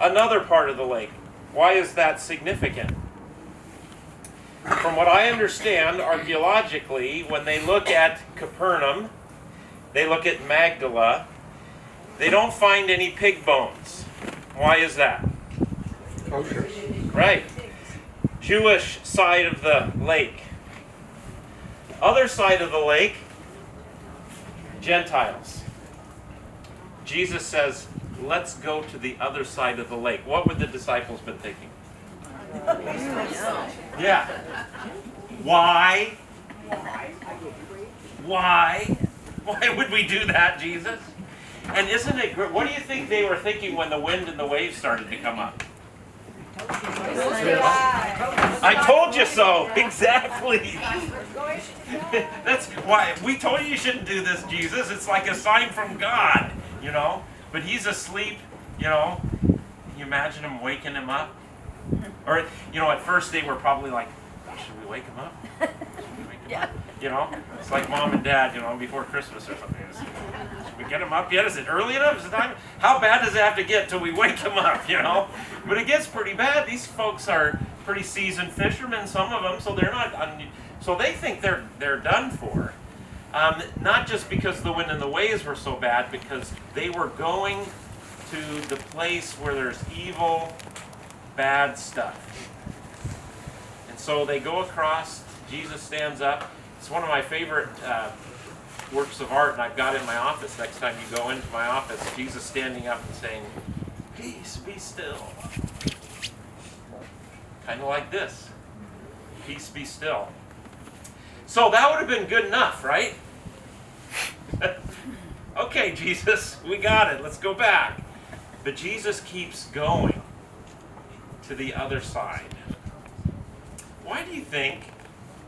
another part of the lake. Why is that significant? From what I understand, archaeologically, when they look at Capernaum, they look at Magdala, they don't find any pig bones. Why is that? Kosher. Right. Jewish side of the lake. Other side of the lake, Gentiles. Jesus says, let's go to the other side of the lake. What would the disciples been thinking? Yeah. Why? Why? Why would we do that, Jesus? And isn't it great? What do you think they were thinking when the wind and the waves started to come up? I told you so. Exactly. That's why we told you shouldn't do this, Jesus. It's like a sign from God, you know. But he's asleep, you know. Can you imagine him waking him up? Or, you know, at first they were probably like, should we wake him up? Should we wake him up? You know, it's like mom and dad, you know, before Christmas or something. Should we get him up yet? Is it early enough? Is it time? How bad does it have to get till we wake him up, you know? But it gets pretty bad. These folks are pretty seasoned fishermen, some of them, so they're not, so they think they're done for. Not just because the wind and the waves were so bad, because they were going to the place where there's evil, bad stuff. And so they go across, Jesus stands up. It's one of my favorite works of art, and I've got it in my office. Next time you go into my office, Jesus standing up and saying, peace, be still. Kind of like this. Peace, be still. So that would have been good enough, right? Okay, Jesus, we got it. Let's go back. But Jesus keeps going to the other side. Why do you think,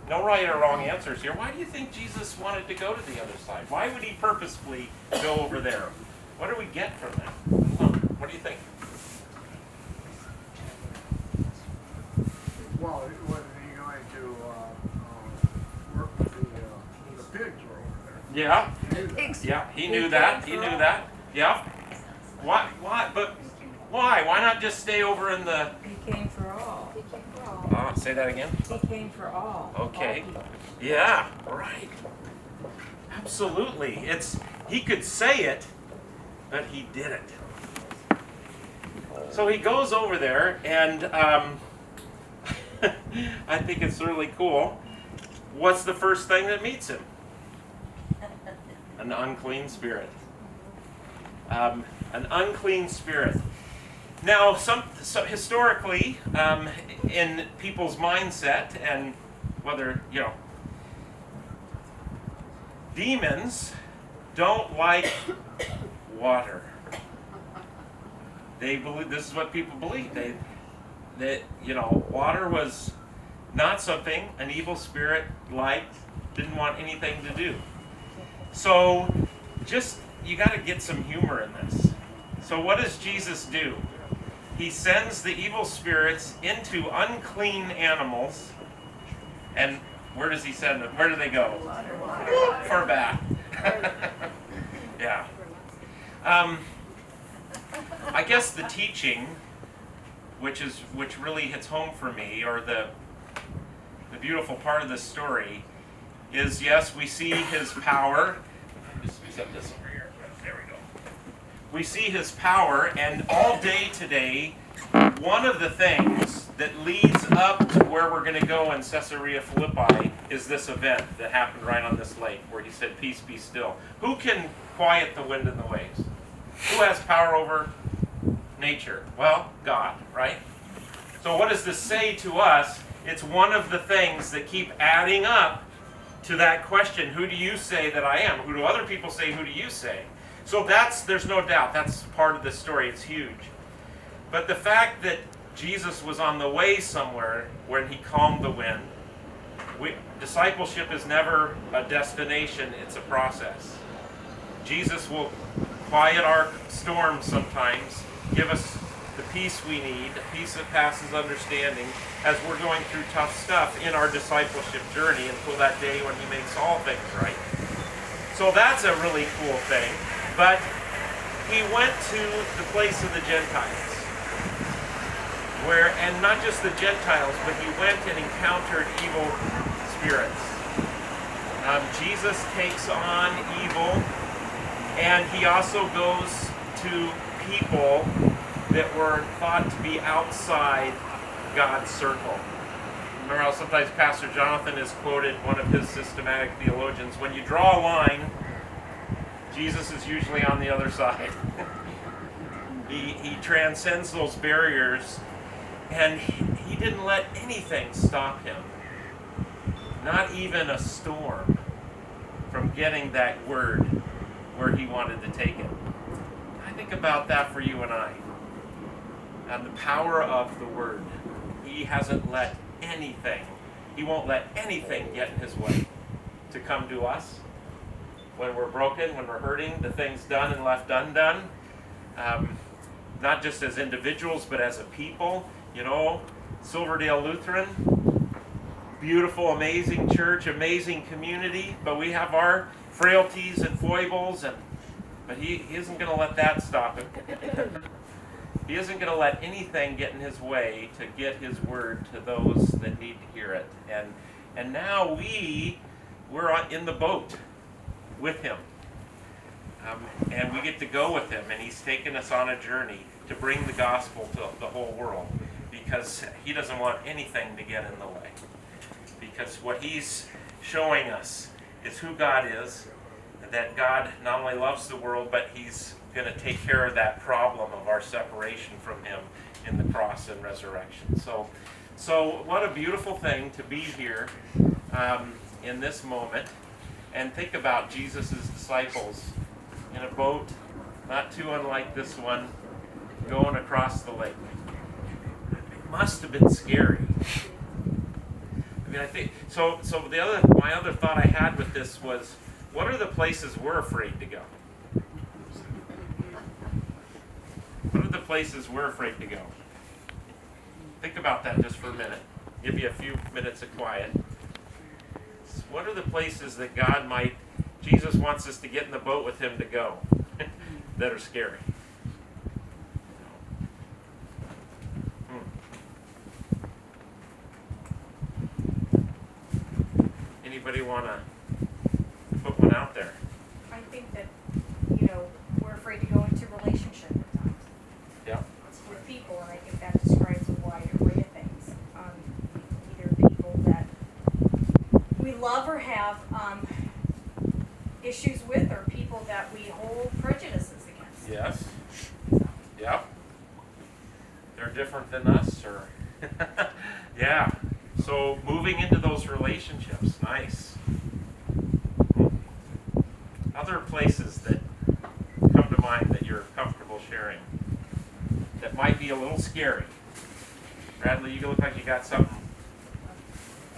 no right or wrong answers here, why do you think Jesus wanted to go to the other side? Why would he purposefully go over there? What do we get from that? What do you think? Well, was he going to work with the pigs were over there? Yeah. Yeah, he knew that. He knew that. Yeah. Why? But why? Why not just stay over in the... He came for all. He came for all. Say that again? He came for all. Okay. All Yeah, right. Absolutely. He could say it, but he didn't. So he goes over there, and I think it's really cool. What's the first thing that meets him? An unclean spirit. An unclean spirit. Now, so historically, in people's mindset, and whether, you know, demons don't like water. They believe, this is what people believe, that, you know, water was not something an evil spirit liked, didn't want anything to do. So, just, you got to get some humor in this. So what does Jesus do? He sends the evil spirits into unclean animals. And where does he send them? Where do they go? For a bath. Yeah. I guess the teaching, which really hits home for me, or the beautiful part of this story, is yes, we see his power. Just set this over here. There we go. We see his power, and all day today, one of the things that leads up to where we're going to go in Caesarea Philippi is this event that happened right on this lake, where he said, peace, be still. Who can quiet the wind and the waves? Who has power over nature? Well, God, right? So what does this say to us? It's one of the things that keep adding up to that question, who do you say that I am? Who do other people say, who do you say? So there's no doubt, that's part of the story, it's huge. But the fact that Jesus was on the way somewhere when he calmed the wind, discipleship is never a destination, it's a process. Jesus will quiet our storms sometimes, give us the peace we need, a peace that passes understanding, as we're going through tough stuff in our discipleship journey until that day when he makes all things right. So that's a really cool thing. But he went to the place of the Gentiles. and not just the Gentiles, but he went and encountered evil spirits. Jesus takes on evil, and he also goes to people that were thought to be outside God's circle. Remember how sometimes Pastor Jonathan has quoted one of his systematic theologians, when you draw a line, Jesus is usually on the other side. He transcends those barriers, and he didn't let anything stop him. Not even a storm from getting that word where he wanted to take it. I think about that for you and I. And the power of the word. He hasn't let anything, he won't let anything get in his way to come to us. When we're broken, when we're hurting, the things done and left undone. Not just as individuals, but as a people. You know, Silverdale Lutheran, beautiful, amazing church, amazing community, but we have our frailties and foibles, but he isn't going to let that stop him. He isn't going to let anything get in his way to get his word to those that need to hear it. And now we're in the boat with him. And we get to go with him, and he's taken us on a journey to bring the gospel to the whole world, because he doesn't want anything to get in the way. Because what he's showing us is who God is, that God not only loves the world, but he's going to take care of that problem of our separation from him in the cross and resurrection. So what a beautiful thing to be here in this moment, and think about Jesus' disciples in a boat, not too unlike this one, going across the lake. It must have been scary. I mean, I think so. My other thought I had with this was, what are the places we're afraid to go? What are the places we're afraid to go? Think about that just for a minute. Give you a few minutes of quiet. What are the places that Jesus wants us to get in the boat with him to go that are scary? Anybody want to put one out there? I think that, we're afraid to go into relationship at times. Yeah. With people, and I think that describes a wide array of things. Either people that we love or have issues with, or people that we hold prejudices against. Yes. Yeah. They're different than us, or yeah. So moving into those relationships, nice. Other places that come to mind that you're comfortable sharing that might be a little scary. Bradley, you look like you got something.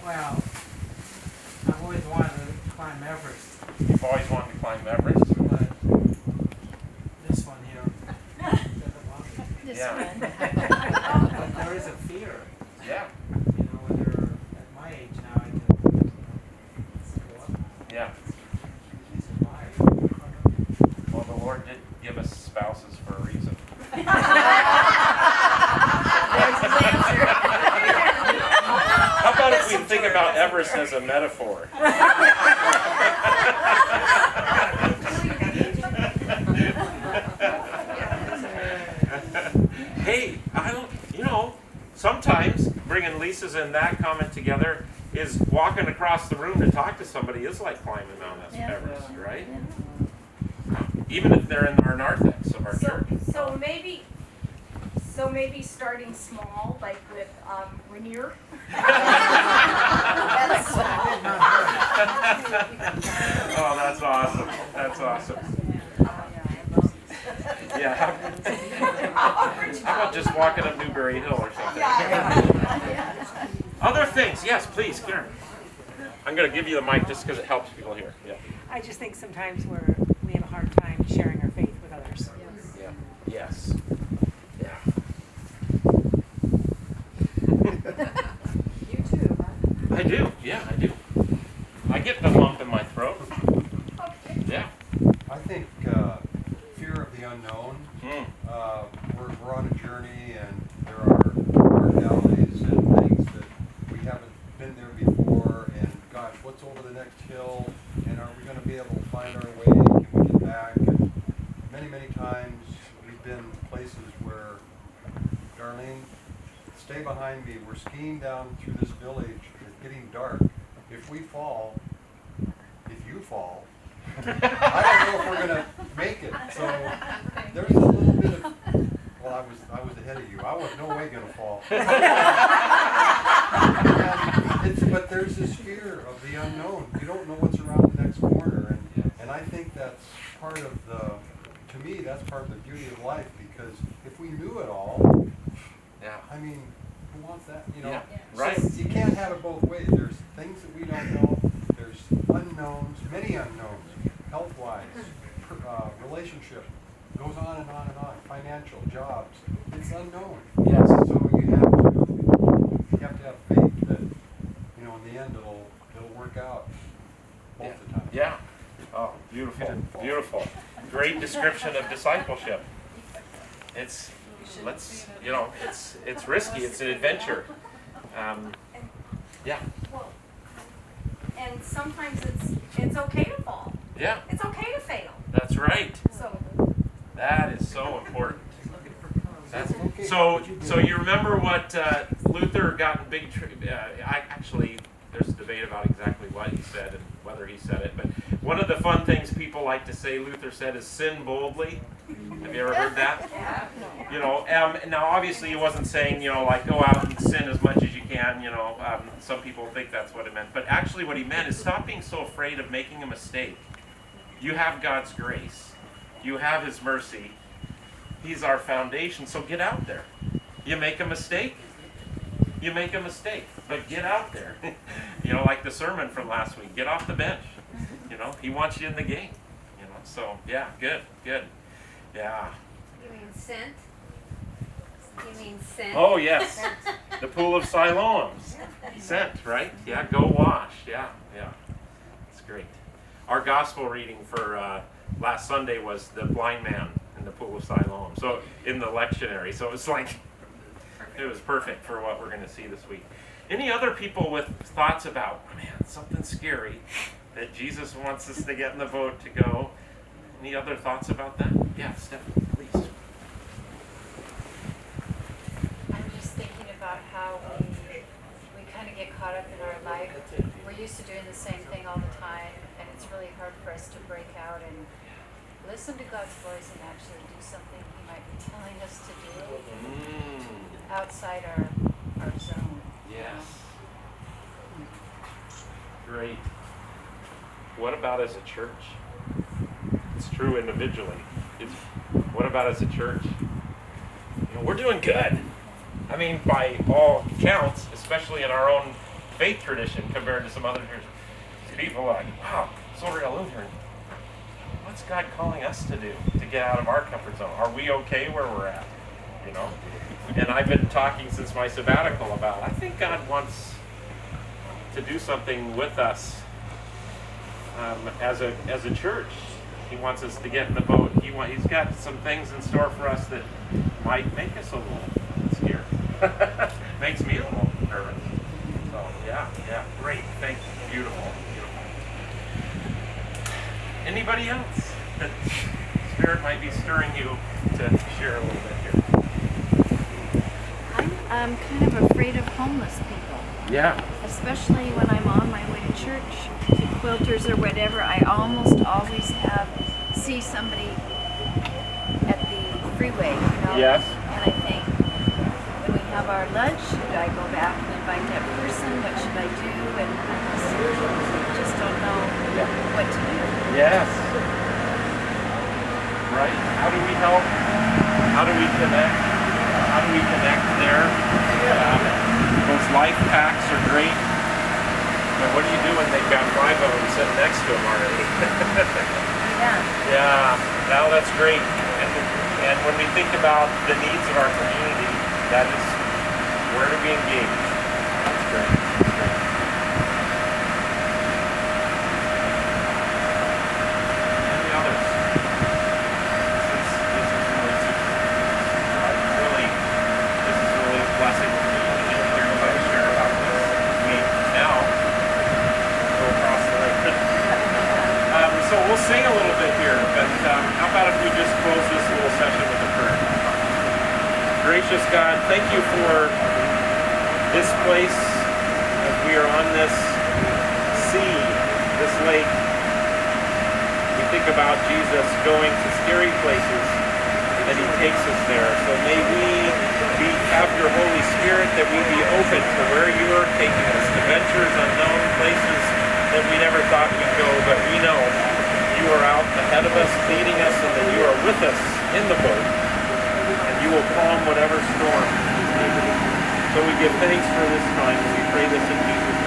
Well, I've always wanted to climb Everest, You've always wanted to climb Everest. but this one here, Yeah. but there is a fear. Yeah. When you're at my age now, I can go up Yeah. and survive. Well, the Lord did give us spouses for a reason. How about if we think about Everest as a metaphor? Hey, sometimes bringing Lisa's and that comment together is walking across the room to talk to somebody is like climbing Mount Everest, right? Even if they're in our narthex of our church. So maybe starting small, like with Rainier. Oh, that's awesome. That's awesome. Yeah. How about just walking up Newberry Hill or something? Other things. Yes, please, Karen. I'm going to give you the mic just because it helps people hear. Yeah. I just think sometimes we have a hard time sharing our faith with others. Yeah. Yes. Yeah. You too, huh? I do. Yeah, I do. I get the lump in my throat. Yeah. I think fear of the unknown. Mm. We're on a journey, and there are hill, and are we going to be able to find our way? Can we get back? And many times we've been places where, Darlene, stay behind me. We're skiing down through this village. It's getting dark. If we fall, if you fall, I don't know if we're going to make it. So there's a little bit of, well, I was ahead of you. I was no way going to fall. But there's this fear of the unknown. You don't know what's around the next corner. And I think that's part of to me, that's part of the beauty of life, because if we knew it all, Yeah. I mean, who wants that? You know, Yeah, right. So you can't have it both ways. There's things that we don't know. There's unknowns, many unknowns, health-wise, relationship, goes on and on and on. Financial, jobs, it's unknown. Yes. So you have to have faith that, you know, in the end it'll work out both the time. Yeah. Oh, beautiful. Beautiful. Great description of discipleship. It's risky. It's an adventure. Yeah. Well, and sometimes it's okay to fall. Yeah. It's okay to fail. That's right. So That is so important. So you remember what Luther got in big there's a debate about exactly what he said and whether he said it, but one of the fun things people like to say Luther said is sin boldly. Have you ever heard that? You know, now obviously he wasn't saying, you know, like go out and sin as much as you can, you know, some people think that's what it meant, but actually what he meant is stop being so afraid of making a mistake. You have God's grace. You have His mercy. He's our foundation, so get out there. You make a mistake, you make a mistake, but get out there. You know, like the sermon from last week, get off the bench. You know, He wants you in the game. You know, so yeah, good. Yeah. You mean sent? You mean sent? Oh yes, the pool of Siloam. Sent, right? Yeah, go wash. Yeah. It's great. Our gospel reading for last Sunday was the blind man in the pool of Siloam. So in the lectionary. So it's like, it was perfect for what we're going to see this week. Any other people with thoughts about, man, something scary that Jesus wants us to get in the boat to go? Any other thoughts about that? Yeah, Stephanie, please. I'm just thinking about how we kind of get caught up in our life. We're used to doing the same thing all the time, and it's really hard for us to break out and listen to God's voice and actually do something He might be telling us to do outside our zone. Yes. Great. What about as a church? It's true individually. What about as a church? You know, we're doing good. I mean, by all counts, especially in our own faith tradition compared to some other churches. People are like, wow, Soria Lutheran. What's God calling us to do to get out of our comfort zone? Are we okay where we're at? You know? And I've been talking since my sabbatical about, I think God wants to do something with us as a church. He wants us to get in the boat. He's got some things in store for us that might make us a little scared. Makes me a little nervous. So yeah, great. Thank you. Beautiful. Anybody else that Spirit might be stirring you to share a little bit here? I'm kind of afraid of homeless people. Yeah. Especially when I'm on my way to church, to Quilters or whatever, I almost always see somebody at the freeway, you know? Yes. And I think, when we have our lunch, should I go back and invite that person? What should I do? And I just don't know what to do. Yes. Right. How do we help? How do we connect? How do we connect there? Those life packs are great. But what do you do when they've got 5 of them sitting next to them already? Yeah. Now that's great. And when we think about the needs of our community, that is where do we engage? That's great. Any others? This is really a blessing to hear everybody share about this. We now go across the lake. sing a little bit here, but how about if we just close this little session with a prayer? Gracious God, thank you for this place as we are on this sea, this lake. We think about Jesus going to scary places, that he takes us there. So may we have your Holy Spirit, that we be open to where you are taking us, to ventures unknown, places that we never thought we'd go, but we know you are out ahead of us, leading us, and that you are with us in the boat, and you will calm whatever storm is needed. So we give thanks for this time, and we pray this in Jesus'